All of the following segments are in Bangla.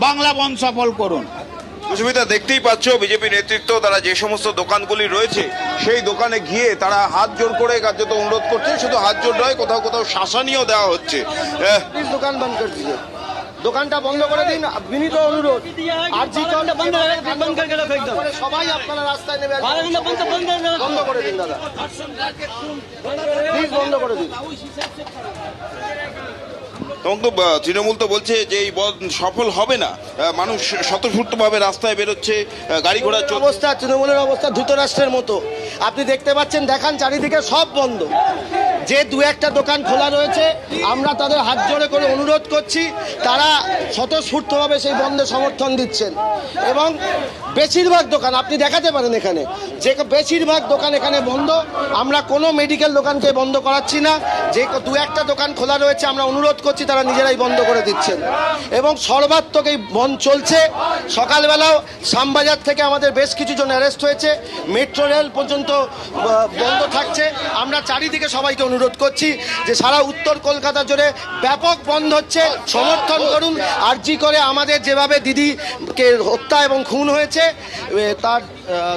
বাংলা বন্ধ সফল করুন। সুবিধা দেখতেই পাচ্ছ বিজেপি নেতৃত্ব তারা যে সমস্ত দোকানগুলি রয়েছে সেই দোকানে গিয়ে তারা হাত জোর করে কার্যত অনুরোধ করছে। শুধু হাত জোর নয়, কোথাও কোথাও শাসানিও দেওয়া হচ্ছে। দোকান বন্ধ করছি, দোকানটা বন্ধ করে দিন, বিনীত অনুরোধ। আর সবাই আপনারা রাস্তায় নেবে, বন্ধ করে দিন দাদা, প্লিজ বন্ধ করে দিন। তখন তো তৃণমূল তো বলছে যে এই বন্ধ সফল হবে না, মানুষ স্বতঃস্ফূর্তভাবে রাস্তায় বেরোচ্ছে, গাড়ি ঘোড়া অবস্থা, তৃণমূলের অবস্থা ধৃতরাষ্ট্রের মতো। আপনি দেখতে পাচ্ছেন, দেখান চারিদিকে সব বন্ধ। যে দু একটা দোকান খোলা রয়েছে আমরা তাদের হাত জোড়ে করে অনুরোধ করছি, তারা স্বতঃস্ফূর্তভাবে সেই বন্ধে সমর্থন দিচ্ছেন। এবং বেশিরভাগ দোকান আপনি দেখাতে পারেন এখানে, যে বেশিরভাগ দোকান এখানে বন্ধ। আমরা কোনো মেডিকেল দোকানকে বন্ধ করাচ্ছি না, যে দু একটা দোকান খোলা রয়েছে আমরা অনুরোধ করছি তারা নিজেরাই বন্ধ করে দিচ্ছেন। এবং সর্বাত্মক এই বন্ধ চলছে। সকালবেলাও শ্যামবাজার থেকে আমাদের বেশ কিছু জন অ্যারেস্ট হয়েছে, মেট্রো রেল পর্যন্ত বন্ধ থাকছে। আমরা চারিদিকে সবাইকে অনুরোধ করছি যে সারা উত্তর কলকাতা জুড়ে ব্যাপক বন্ধ হচ্ছে, সমর্থন করুন। আরজি করে আমাদের যেভাবে দিদিকে হত্যা এবং খুন হয়েছে, তার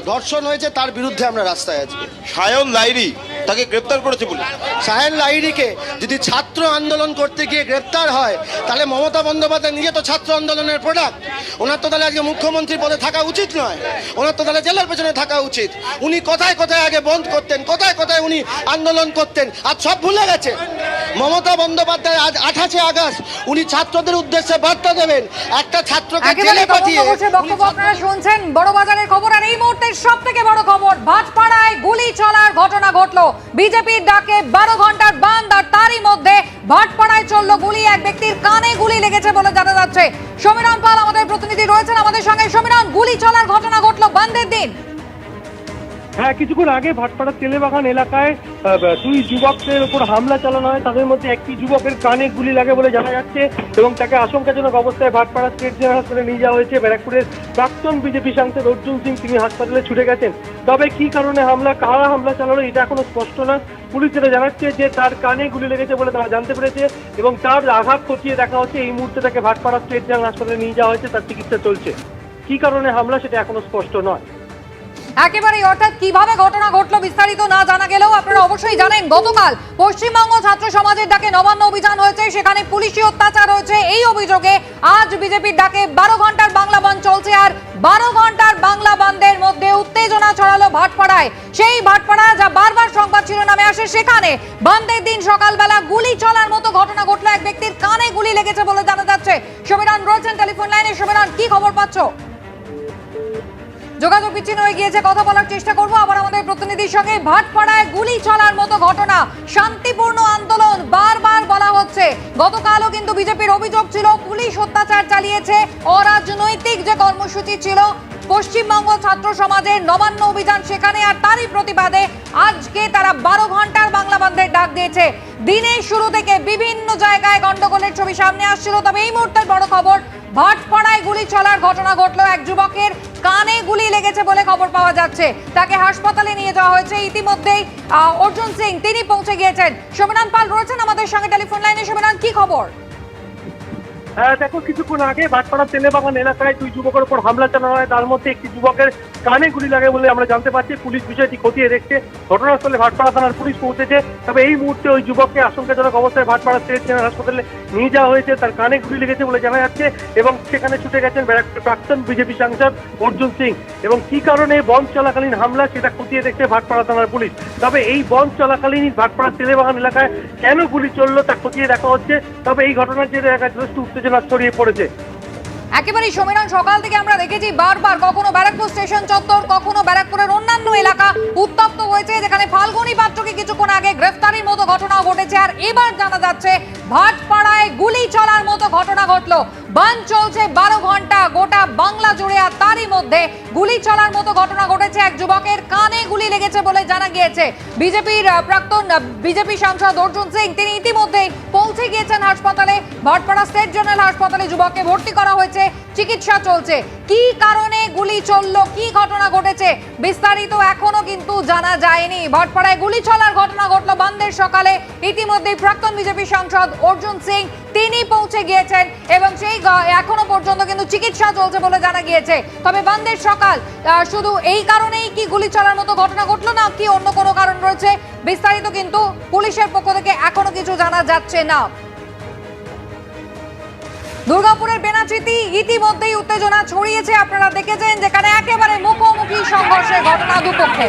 ধর্ষণ হয়েছে, তার বিরুদ্ধে আমরা রাস্তায় আছি। সায়ন লাইরি তাকে গ্রেপ্তার করেছে পুলিশ। সাহেল লাহিড়ীকে যদি ছাত্র আন্দোলন করতে গিয়ে গ্রেপ্তার হয়, তাহলে মমতা বন্দ্যোপাধ্যায় নিজে তো ছাত্র আন্দোলনের প্রোডাক্ট। ওনার তো তাহলে আজকে মুখ্যমন্ত্রীর পদে থাকা উচিত নয়, ওনার তো তাহলে জেলার পেছনে থাকা উচিত। উনি কোথায় কোথায় আগে বন্ধ করতেন, কোথায় কোথায় উনি আন্দোলন করতেন, আজ সব ভুলে গেছে। মমতা বন্দ্যোপাধ্যায় আজ 28 আগস্ট উনি ছাত্রদের উদ্দেশ্যে বার্তা দেবেন, একটা ছাত্রকে জেলে পাঠিয়ে। বক্তব্য আপনারা শুনছেন বড়বাজারের খবর। আর এই মুহূর্তের সব থেকে বড় খবর, ভাটপাড়ায় গুলি চলার ঘটনা ঘটলো। বিজেপির ডাকে 12 ঘন্টার বন্ধ, আর তারই মধ্যে ভাটপাড়ায় চললো গুলি। এক ব্যক্তির কানে গুলি লেগেছে বলে জানা যাচ্ছে। সমীরণ পাল আমাদের প্রতিনিধি রয়েছেন আমাদের সঙ্গে। সমীরণ, গুলি চলার ঘটনা ঘটলো বন্ধের দিন। হ্যাঁ, কিছুক্ষণ আগে ভাটপাড়া তেলেবাগান এলাকায় দুই যুবকদের উপর হামলা চালানো হয়। তাদের মধ্যে একটি যুবকের কানে গুলি লাগে বলে জানা যাচ্ছে এবং তাকে আশঙ্কাজনক অবস্থায় ভাটপাড়া স্টেট জেনারেল হাসপাতালে নিয়ে যাওয়া হয়েছে। ব্যারাকপুরের প্রাক্তন বিজেপি সাংসদ অর্জুন সিং তিনি হাসপাতালে ছুটে গেছেন। তবে কি কারণে হামলা, কারা হামলা চালালো এটা এখনো স্পষ্ট না। পুলিশ যেটা জানাচ্ছে যে তার কানে গুলি লেগেছে বলে তারা জানতে পেরেছে এবং তার আঘাত খতিয়ে দেখা হচ্ছে। এই মুহূর্তে তাকে ভাটপাড়া স্টেট জেনারেল হাসপাতালে নিয়ে যাওয়া হয়েছে, তার চিকিৎসা চলছে। কি কারণে হামলা সেটা এখনো স্পষ্ট নয়। একেবারেই, অর্থাৎ কিভাবে ঘটনা ঘটলো বিস্তারিত না জানা গেলেও আপনারা অবশ্যই জানেন গতকাল পশ্চিমবঙ্গ ছাত্র সমাজের ডাকে নবান্ন অভিযান হয়েছে, সেখানে পুলিশি অত্যাচার হয়েছে। এই অভিযোগে আজ বিজেপির ডাকে 12 ঘন্টার বাংলা বন্ধ চলছে। আর 12 ঘন্টার বাংলা বন্ধের মধ্যে উত্তেজনা ছড়ালো ভাটপাড়ায়। সেই ভাটপাড়া যা বারবার সংবাদ শিরোনামে আসে, সেখানে বন্ধের দিন সকালবেলা গুলি চলার মতো ঘটনা ঘটলো। এক ব্যক্তির কানে গুলি লেগেছে বলে জানা যাচ্ছে। সমীরণ রয়েছেন টেলিফোন লাইনে। সমীরণ, কি খবর পাচ্ছ? যোগাযোগ বিচ্ছিন্ন হয়ে গিয়েছে, কথা বলার চেষ্টা করবো আবার আমাদের প্রতিনিধির সঙ্গে। ভাটপাড়ায় গুলি চলার মতো ঘটনা, শান্তিপূর্ণ আন্দোলন বারবার বলা হচ্ছে। গতকালও কিন্তু বিজেপির অভিযোগ ছিল পুলিশ অত্যাচার চালিয়েছে। অরাজনৈতিক যে কর্মসূচি ছিল পশ্চিমবঙ্গ ছাত্র সমাজের নবান্ন অভিযান, সেখানে আর তারই প্রতিবাদে আজকে তারা 12 ঘন্টার বাংলা বন্ধের ডাক দিয়েছে। দিনের শুরু থেকে বিভিন্ন জায়গায় গন্ডগোলের ছবি সামনে আসছিল। তবে এই মুহূর্তের বড় খবর, ভাটপাড়ায় গুলি চলার ঘটনা ঘটলো। এক যুবকের কানে গুলি লেগেছে বলে খবর পাওয়া যাচ্ছে। তাকে হাসপাতালে নিয়ে যাওয়া হয়েছে। ইতিমধ্যেই অর্জুন সিং তিনি পৌঁছে গিয়েছেন। সমীরণ পাল রয়েছেন আমাদের সঙ্গে টেলিফোন লাইনে। সমীরণ, কি খবর? দেখো, কিছুক্ষণ আগে ভাটপাড়া তেলেবাগান এলাকায় দুই যুবকের উপর হামলা চালানো হয়। তার মধ্যে একটি যুবকের কানে গুলি লাগে বলে আমরা জানতে পারছি। পুলিশ বিষয়টি খতিয়ে দেখছে। ঘটনাস্থলে ভাটপাড়া থানার পুলিশ পৌঁছেছে। তবে এই মুহূর্তে ওই যুবককে আশঙ্কাজনক অবস্থায় ভাটপাড়া স্টেট জেনারেল হাসপাতালে নিয়ে যাওয়া হয়েছে। তার কানে গুলি লেগেছে বলে জানা যাচ্ছে এবং সেখানে ছুটে গেছেন ব্যারাকপুরের প্রাক্তন বিজেপি সাংসদ অর্জুন সিং। এবং কি কারণে বন্ধ চলাকালীন হামলা সেটা খতিয়ে দেখছে ভাটপাড়া থানার পুলিশ। তবে এই বন্ধ চলাকালীন ভাটপাড়া তেলেবাগান এলাকায় কেন গুলি চললো তা খতিয়ে দেখা হচ্ছে। তবে এই ঘটনার জেরে এলাকায় যথেষ্ট উত্তেজনা ছড়িয়ে পড়েছে। একেবারেই সমীরণ, সকাল থেকে আমরা দেখেছি বারবার কখনো ব্যারাকপুর স্টেশন চত্বর, কখনো ব্যারাকপুরের অন্যান্য এলাকা উত্তপ্ত হয়েছে, যেখানে ফাল্গুনী পাত্রকে কিছুক্ষণ আগে গ্রেফতারির মতো ঘটনা ঘটেছে। আর এবার জানা যাচ্ছে ভাটপাড়ায় গুলি চলার মতো ঘটনা ঘটলো। বন্ধ চলছে 12 ঘন্টা গোটা বাংলা জুড়ে, আর তারই মধ্যে গুলি চলার মতো ঘটনা ঘটেছে। এক যুবকের কানে গুলি লেগেছে বলে জানা গিয়েছে। বিজেপির প্রাক্তন বিজেপি সাংসদ অর্জুন সিং তিনি ইতিমধ্যেই পৌঁছে গিয়েছেন হাসপাতালে। ভাটপাড়া স্টেট জেনারেল হাসপাতালে যুবককে ভর্তি করা হয়েছে, চিকিৎসা চলছে। কি কারণে গুলি চললো, কি ঘটনা ঘটেছে বিস্তারিত এখনো কিন্তু জানা যায়নি। ভাটপাড়ায় গুলি চলার ঘটনা ঘটলো বন্ধের সকালে। ইতিমধ্যেই প্রাক্তন বিজেপি সাংসদ অর্জুন সিং তিনি পৌঁছে গিয়েছেন এবং সেই এখনো পর্যন্ত কিন্তু চিকিৎসা চলছে বলে জানা গিয়েছে। তবে বন্ধের সকাল শুধু এই কারণেই কি গুলি চলার মতো ঘটনা ঘটলো না কি অন্য কোনো কারণ রয়েছে, বিস্তারিত কিন্তু পুলিশের পক্ষ থেকে এখনো কিছু জানা যাচ্ছে না। দুর্গাপুরের বেনাচিতি ইতিমধ্যেই উত্তেজনা ছড়িয়েছে, আপনারা দেখেছেন যেখানে একেবারে মুখোমুখি সংঘর্ষের ঘটনা দুপক্ষে।